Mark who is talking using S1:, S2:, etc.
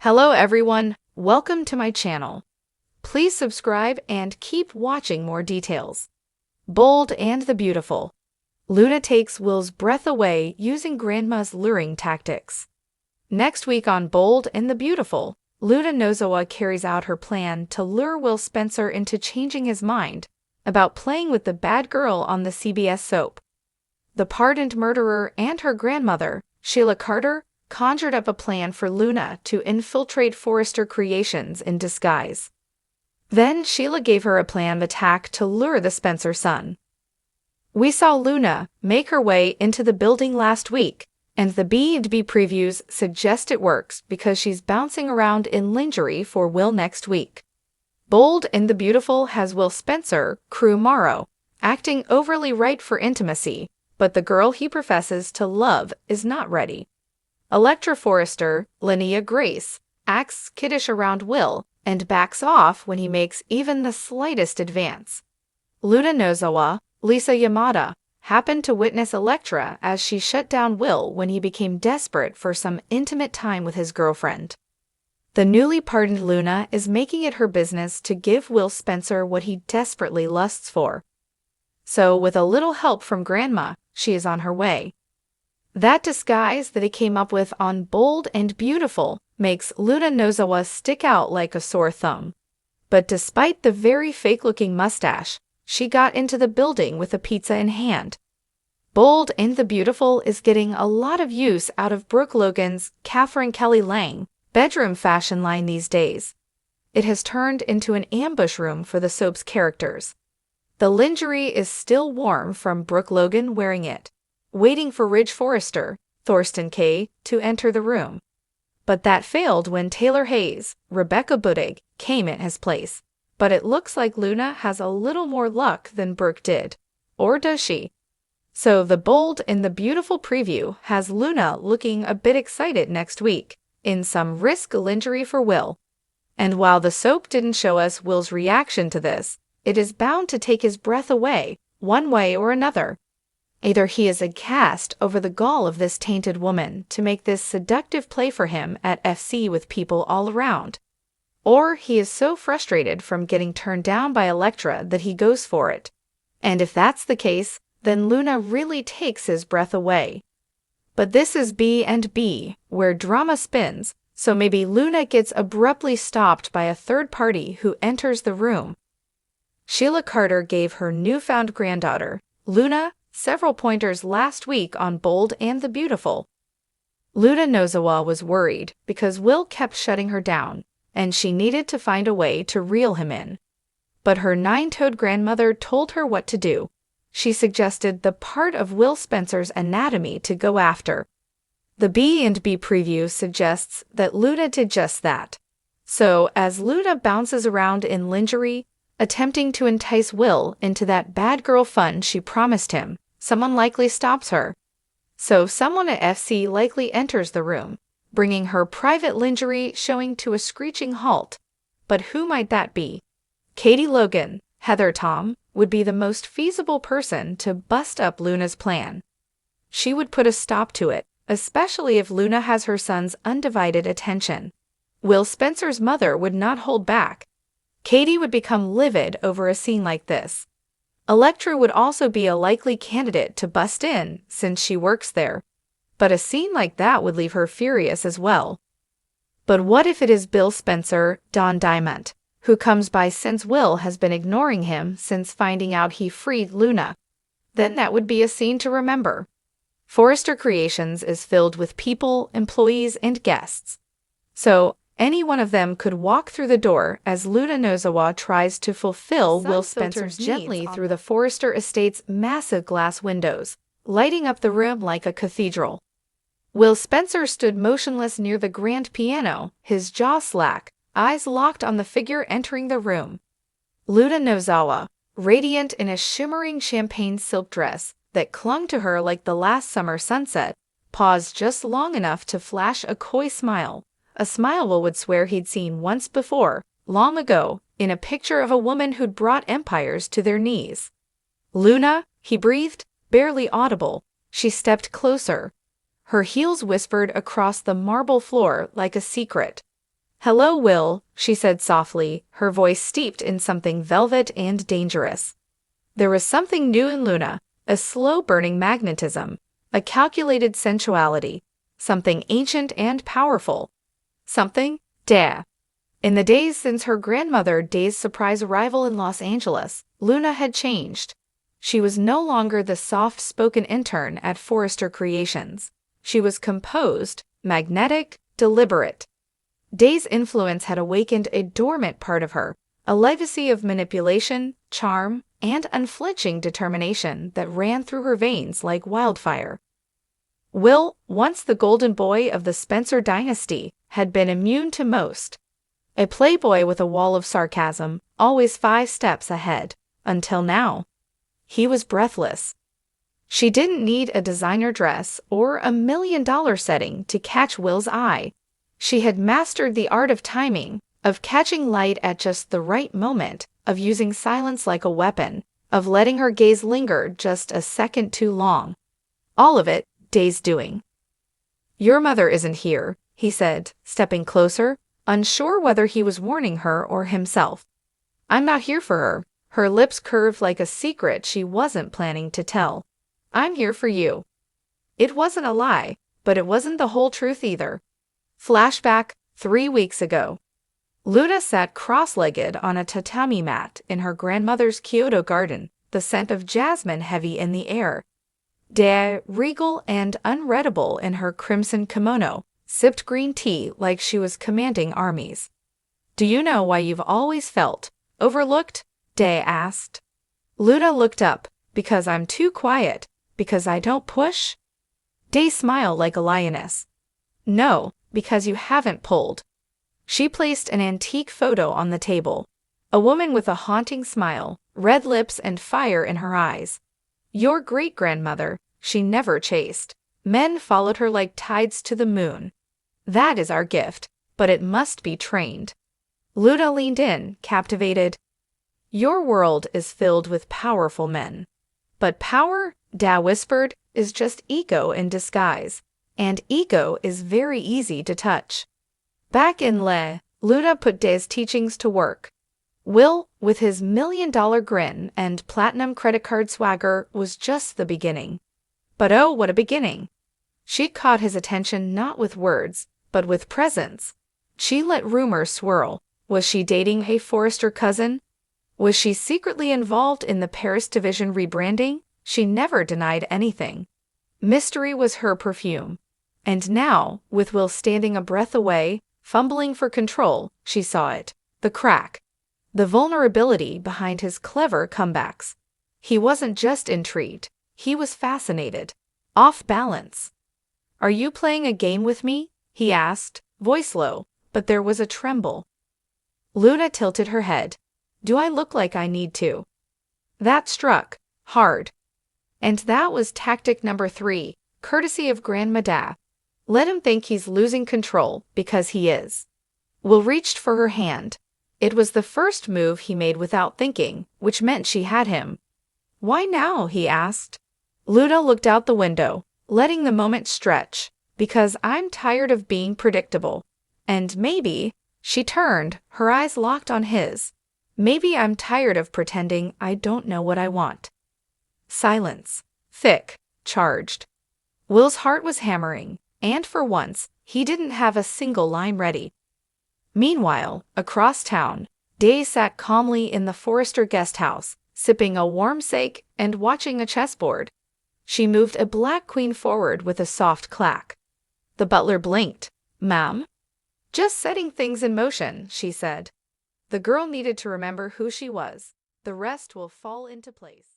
S1: Hello everyone, welcome to my channel. Please subscribe and keep watching more details. Bold and the Beautiful. Luna takes Will's breath away using Grandma's luring tactics. Next week on Bold and the Beautiful, Luna Nozawa carries out her plan to lure Will Spencer into changing his mind about playing with the bad girl on the CBS soap. The pardoned murderer and her grandmother, Sheila Carter, conjured up a plan for Luna to infiltrate Forrester Creations in disguise. Then Sheila gave her a plan of attack to lure the Spencer son. We saw Luna make her way into the building last week, and the B&B previews suggest it works because she's bouncing around in lingerie for Will next week. Bold and the Beautiful has Will Spencer, Crew Morrow, acting overly right for intimacy, but the girl he professes to love is not ready. Electra Forrester, Linnea Grace, acts kiddish around Will and backs off when he makes even the slightest advance. Luna Nozawa, Lisa Yamada, happened to witness Electra as she shut down Will when he became desperate for some intimate time with his girlfriend. The newly pardoned Luna is making it her business to give Will Spencer what he desperately lusts for. So, with a little help from Grandma, she is on her way. That disguise that he came up with on Bold and Beautiful makes Luna Nozawa stick out like a sore thumb. But despite the very fake-looking mustache, she got into the building with a pizza in hand. Bold and the Beautiful is getting a lot of use out of Brooke Logan's Catherine Kelly Lang bedroom fashion line these days. It has turned into an ambush room for the soap's characters. The lingerie is still warm from Brooke Logan wearing it, waiting for Ridge Forrester, Thorsten Kaye, to enter the room. But that failed when Taylor Hayes, Rebecca Budig, came in his place. But it looks like Luna has a little more luck than Brooke did. Or does she? So the Bold and the Beautiful preview has Luna looking a bit excited next week, in some risk lingerie for Will. And while the soap didn't show us Will's reaction to this, it is bound to take his breath away, one way or another. Either he is aghast over the gall of this tainted woman to make this seductive play for him at FC with people all around, or he is so frustrated from getting turned down by Electra that he goes for it. And if that's the case, then Luna really takes his breath away. But this is B&B, where drama spins, so maybe Luna gets abruptly stopped by a third party who enters the room. Sheila Carter gave her newfound granddaughter, Luna, several pointers last week on Bold and the Beautiful. Luna Nozawa was worried because Will kept shutting her down, and she needed to find a way to reel him in. But her nine-toed grandmother told her what to do. She suggested the part of Will Spencer's anatomy to go after. The B&B preview suggests that Luna did just that. So, as Luna bounces around in lingerie, attempting to entice Will into that bad girl fun she promised him, someone likely stops her. So someone at FC likely enters the room, bringing her private lingerie showing to a screeching halt. But who might that be? Katie Logan, Heather Tom, would be the most feasible person to bust up Luna's plan. She would put a stop to it, especially if Luna has her son's undivided attention. Will Spencer's mother would not hold back. Katie would become livid over a scene like this. Electra would also be a likely candidate to bust in since she works there. But a scene like that would leave her furious as well. But what if it is Bill Spencer, Don Diamond, who comes by since Will has been ignoring him since finding out he freed Luna? Then that would be a scene to remember. Forrester Creations is filled with people, employees, and guests. So, any one of them could walk through the door as Luna Nozawa tries to fulfill Will Spencer's gently through the Forrester estate's massive glass windows, lighting up the room like a cathedral. Will Spencer stood motionless near the grand piano, his jaw slack, eyes locked on the figure entering the room. Luna Nozawa, radiant in a shimmering champagne silk dress that clung to her like the last summer sunset, paused just long enough to flash a coy smile. A smile Will would swear he'd seen once before, long ago, in a picture of a woman who'd brought empires to their knees. Luna, he breathed, barely audible. She stepped closer. Her heels whispered across the marble floor like a secret. "Hello, Will," she said softly, her voice steeped in something velvet and dangerous. There was something new in Luna, a slow-burning magnetism, a calculated sensuality, something ancient and powerful. Something, In the days since her grandmother Day's surprise arrival in Los Angeles, Luna had changed. She was no longer the soft-spoken intern at Forrester Creations. She was composed, magnetic, deliberate. Day's influence had awakened a dormant part of her, a legacy of manipulation, charm, and unflinching determination that ran through her veins like wildfire. Will, once the golden boy of the Spencer dynasty, had been immune to most. A playboy with a wall of sarcasm, always 5 steps ahead, until now. He was breathless. She didn't need a designer dress or a $1 million setting to catch Will's eye. She had mastered the art of timing, of catching light at just the right moment, of using silence like a weapon, of letting her gaze linger just a second too long. All of it, Day's doing. "Your mother isn't here," he said, stepping closer, unsure whether he was warning her or himself. "I'm not here for her." Her lips curved like a secret she wasn't planning to tell. "I'm here for you." It wasn't a lie, but it wasn't the whole truth either. Flashback, 3 weeks ago. Luna sat cross-legged on a tatami mat in her grandmother's Kyoto garden, the scent of jasmine heavy in the air. Day, regal and unreadable in her crimson kimono, sipped green tea like she was commanding armies. "Do you know why you've always felt overlooked?" Day asked. Luna looked up. "Because I'm too quiet? Because I don't push?" Day smiled like a lioness. "No, because you haven't pulled." She placed an antique photo on the table. A woman with a haunting smile, red lips and fire in her eyes. Your great-grandmother, she never chased. Men followed her like tides to the moon. That is our gift, but it must be trained. Luna leaned in, captivated. Your world is filled with powerful men. But power, Da whispered, is just ego in disguise. And ego is very easy to touch. Back in Luna put Day's teachings to work. Will, with his $1 million grin and platinum credit card swagger, was just the beginning. But oh, what a beginning! She'd caught his attention not with words, but with presence. She let rumors swirl. Was she dating a Forrester cousin? Was she secretly involved in the Paris division rebranding? She never denied anything. Mystery was her perfume. And now, with Will standing a breath away, fumbling for control, she saw it. The crack. The vulnerability behind his clever comebacks. He wasn't just intrigued. He was fascinated. Off balance. "Are you playing a game with me?" he asked, voice low, but there was a tremble. Luna tilted her head. "Do I look like I need to?" That struck hard. And that was tactic number 3, courtesy of Grandmada. Let him think he's losing control, because he is. Will reached for her hand. It was the first move he made without thinking, which meant she had him. "Why now?" he asked. Luna looked out the window, letting the moment stretch. "Because I'm tired of being predictable. And maybe," she turned, her eyes locked on his, "maybe I'm tired of pretending I don't know what I want." Silence. Thick. Charged. Will's heart was hammering, and for once, he didn't have a single line ready. Meanwhile, across town, Day sat calmly in the Forrester guest house, sipping a warm sake and watching a chessboard. She moved a black queen forward with a soft clack. The butler blinked. "Ma'am?" "Just setting things in motion," she said. The girl needed to remember who she was. The rest will fall into place.